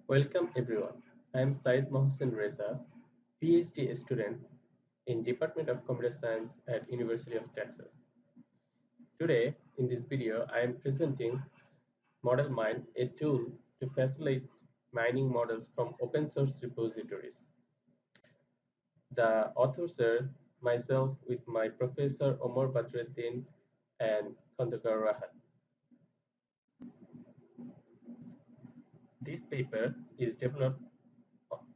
Welcome everyone. I am Mohsin Reza, PhD student in Department of Computer Science at University of Texas. Today, in this video, I am presenting ModelMine, a tool to facilitate mining models from open source repositories. The authors are myself with my professor Omar Badruddin and Khandakar Rahat. This paper is developed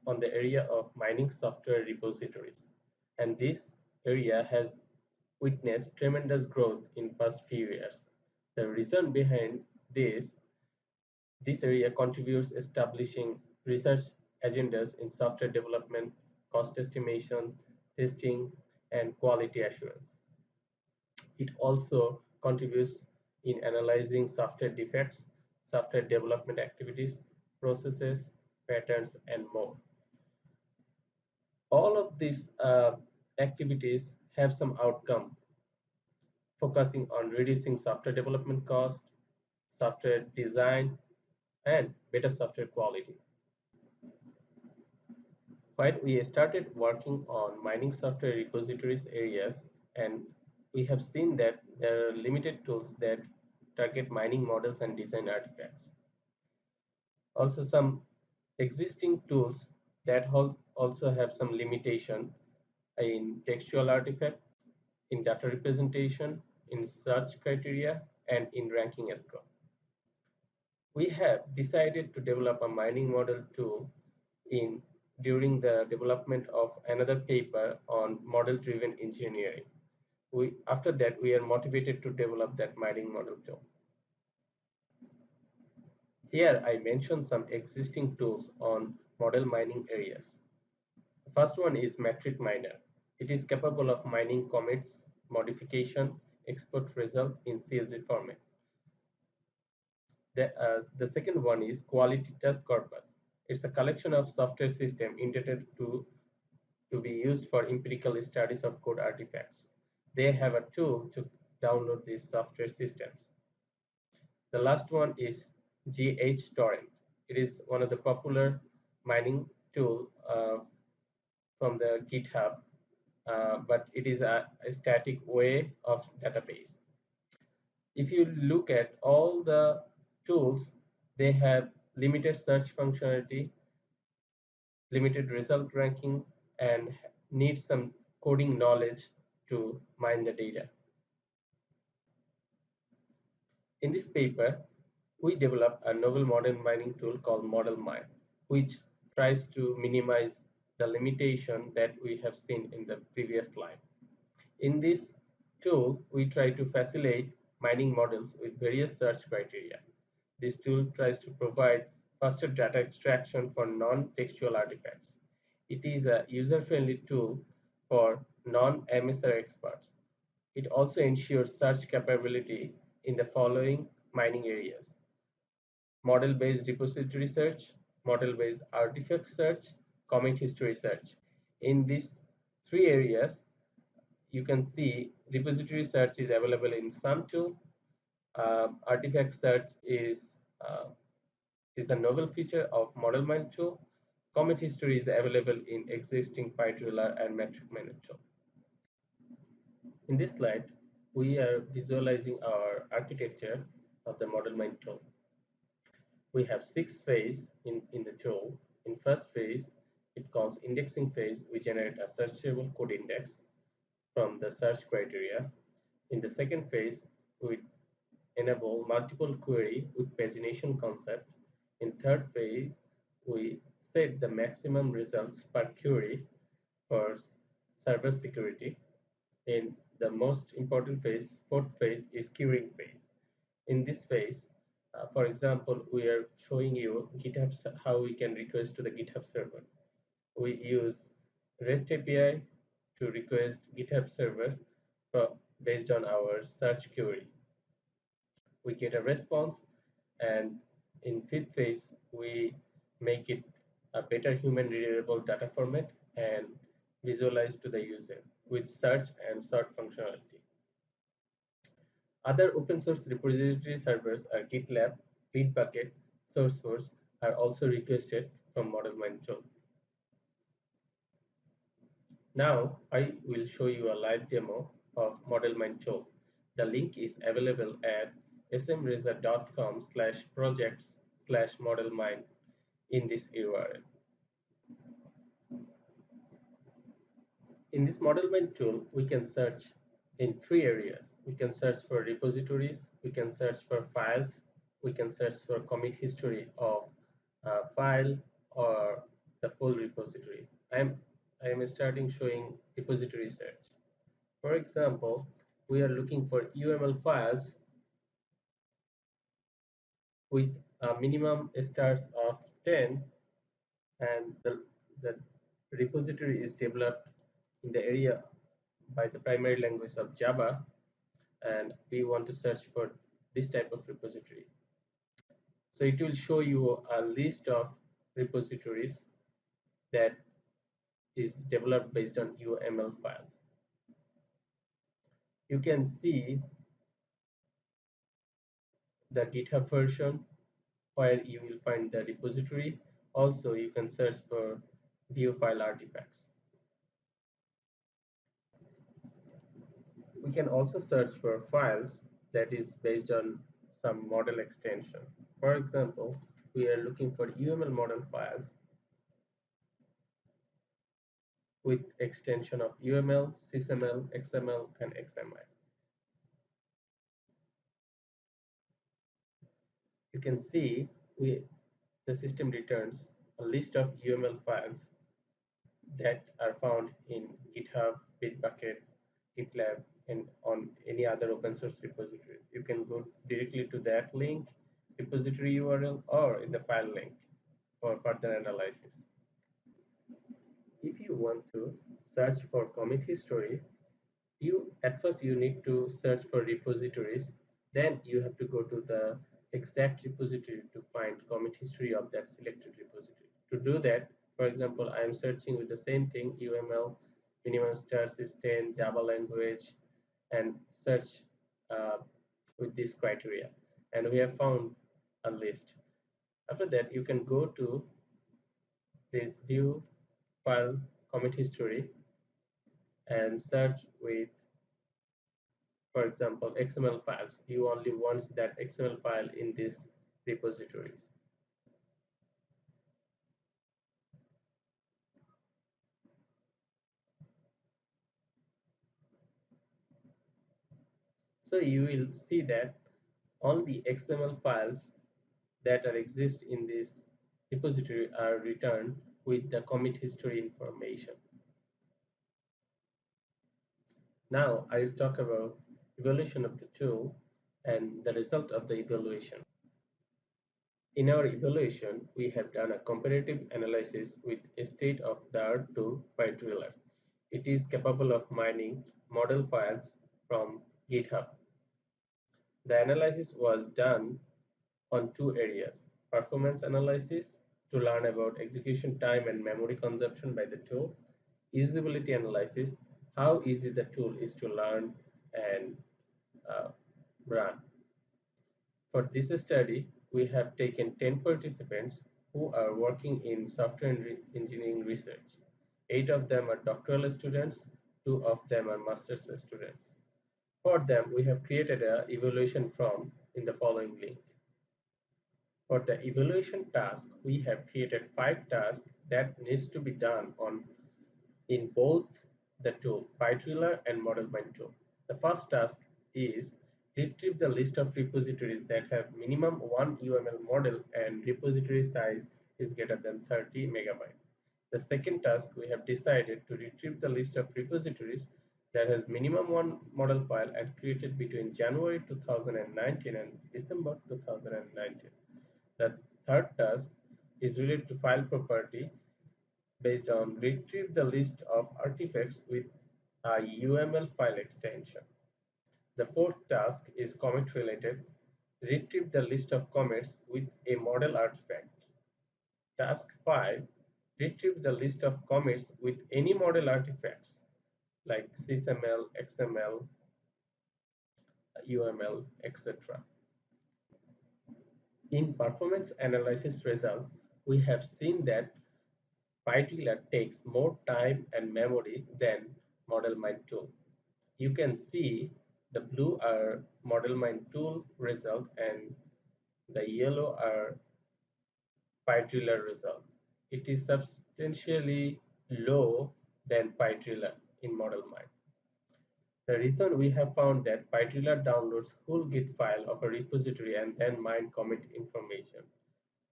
on the area of mining software repositories, and this area has witnessed tremendous growth in past few years. The reason behind this area contributes establishing research agendas in software development, cost estimation, testing, and quality assurance. It also contributes in analyzing software defects, software development activities, processes, patterns, and more. All of these activities have some outcome focusing on reducing software development cost, software design, and better software quality. While we started working on mining software repositories areas, and we have seen that there are limited tools that target mining models and design artifacts. Also, some existing tools that also have some limitation in textual artifact, in data representation, in search criteria, and in ranking score. We have decided to develop a mining model tool during the development of another paper on model-driven engineering. After that, we are motivated to develop that mining model tool. Here, I mention some existing tools on model mining areas. The first one is Metric Miner. It is capable of mining commits, modification, export result in CSV format. The second one is Qualitas Corpus. It's a collection of software systems intended to be used for empirical studies of code artifacts. They have a tool to download these software systems. The last one is GHTorrent. It is one of the popular mining tool from the GitHub, but it is a static way of database. If you look at all the tools, they have limited search functionality, limited result ranking, and need some coding knowledge to mine the data. In this paper, we developed a novel model mining tool called ModelMine, which tries to minimize the limitation that we have seen in the previous slide. In this tool, we try to facilitate mining models with various search criteria. This tool tries to provide faster data extraction for non-textual artifacts. It is a user-friendly tool for non-MSR experts. It also ensures search capability in the following mining areas: model-based repository search, model-based artifact search, commit history search. In these three areas, you can see repository search is available in some tool. Artifact search is a novel feature of ModelMine tool. Commit history is available in existing PyDriller and Metric Miner tool. In this slide, we are visualizing our architecture of the ModelMine tool. We have 6 phases in the tool. In first phase, it calls indexing phase. We generate a searchable code index from the search criteria. In the second phase, we enable multiple query with pagination concept. In third phase, we set the maximum results per query for server security. In the most important phase, fourth phase, is queuing phase. In this phase, for example, we are showing you GitHub how we can request to the GitHub server. We use REST API to request GitHub server based on our search query. We get a response, and in fifth phase, we make it a better human readable data format and visualize to the user with search and sort functionality. Other open source repository servers are GitLab, Bitbucket, SourceForge, are also requested from ModelMine tool. Now I will show you a live demo of ModelMine tool. The link is available at smreza.com/projects/modelmine in this URL. In this ModelMine tool, we can search in three areas. We can search for repositories, we can search for files, we can search for commit history of a file or the full repository. I am starting showing repository search. For example, we are looking for UML files with a minimum stars of 10, and the repository is developed in the area by the primary language of Java, and we want to search for this type of repository. So it will show you a list of repositories that is developed based on UML files. You can see the GitHub version where you will find the repository. Also, you can search for view file artifacts. We can also search for files that is based on some model extension. For example, we are looking for UML model files with extension of UML, SysML, XML, and XML. You can see the system returns a list of UML files that are found in GitHub, Bitbucket, GitLab, and on any other open source repositories. You can go directly to that link, repository URL, or in the file link for further analysis. If you want to search for commit history, at first you need to search for repositories, then you have to go to the exact repository to find commit history of that selected repository. To do that, for example, I am searching with the same thing, UML, minimum stars is 10, Java language, and search with this criteria, and we have found a list. After that, you can go to this view file commit history and search with, for example, XML files. You only want that XML file in these repositories. So you will see that all the XML files that exist in this repository are returned with the commit history information. Now I will talk about evaluation of the tool and the result of the evaluation. In our evaluation, we have done a comparative analysis with a state-of-the-art tool by Driller. It is capable of mining model files from GitHub. The analysis was done on two areas: performance analysis to learn about execution time and memory consumption by the tool, usability analysis, how easy the tool is to learn and run. For this study, we have taken 10 participants who are working in software engineering research. 8 of them are doctoral students, 2 of them are master's students. For them, we have created an evaluation form in the following link. For the evaluation task, we have created 5 tasks that needs to be done in both the tool, PyDriller and ModelMine tool. The first task is retrieve the list of repositories that have minimum one UML model and repository size is greater than 30 megabytes. The second task, we have decided to retrieve the list of repositories that has minimum one model file and created between January 2019 and December 2019. The third task is related to file property based on retrieve the list of artifacts with a UML file extension. The fourth task is commit related. Retrieve the list of commits with a model artifact. Task 5. Retrieve the list of commits with any model artifacts like SysML, XML, UML, etc. In performance analysis result, We have seen that PyDriller takes more time and memory than ModelMine tool. You can see the blue are ModelMine tool result and the yellow are PyDriller result. It is substantially low than PyDriller in ModelMine. The reason we have found that PyDriller downloads full Git file of a repository and then mine commit information.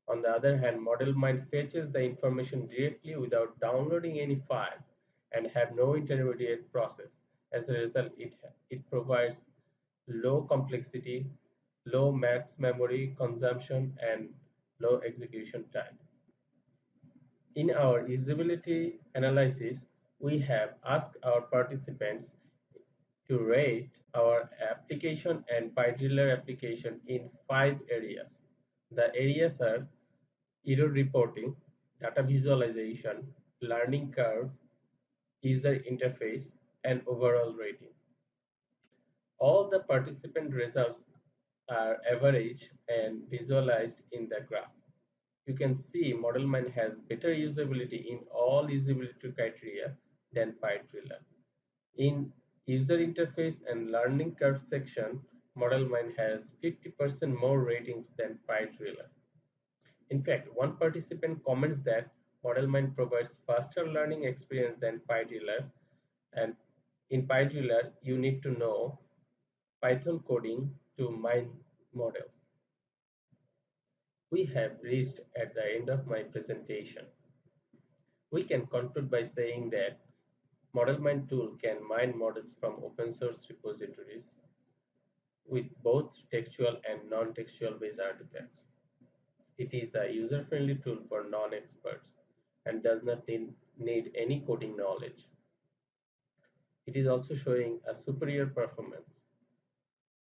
On the other hand, ModelMine fetches the information directly without downloading any file and have no intermediate process. As a result, it provides low complexity, low max memory consumption, and low execution time. In our usability analysis, we have asked our participants to rate our application and PyDriller application in 5 areas. The areas are error reporting, data visualization, learning curve, user interface, and overall rating. All the participant results are averaged and visualized in the graph. You can see ModelMine has better usability in all usability criteria than PyDriller. In user interface and learning curve section, ModelMine has 50% more ratings than PyDriller. In fact, one participant comments that ModelMine provides faster learning experience than PyDriller, and in PyDriller, you need to know Python coding to mine models. We have reached at the end of my presentation. We can conclude by saying that ModelMine tool can mine models from open source repositories with both textual and non-textual based artifacts. It is a user-friendly tool for non-experts and does not need any coding knowledge. It is also showing a superior performance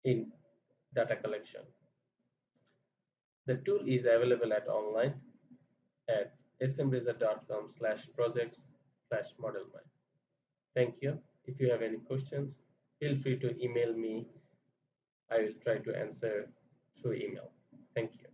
in data collection. The tool is available at online at smreza.com/projects/modelmine. Thank you. If you have any questions, feel free to email me. I will try to answer through email. Thank you.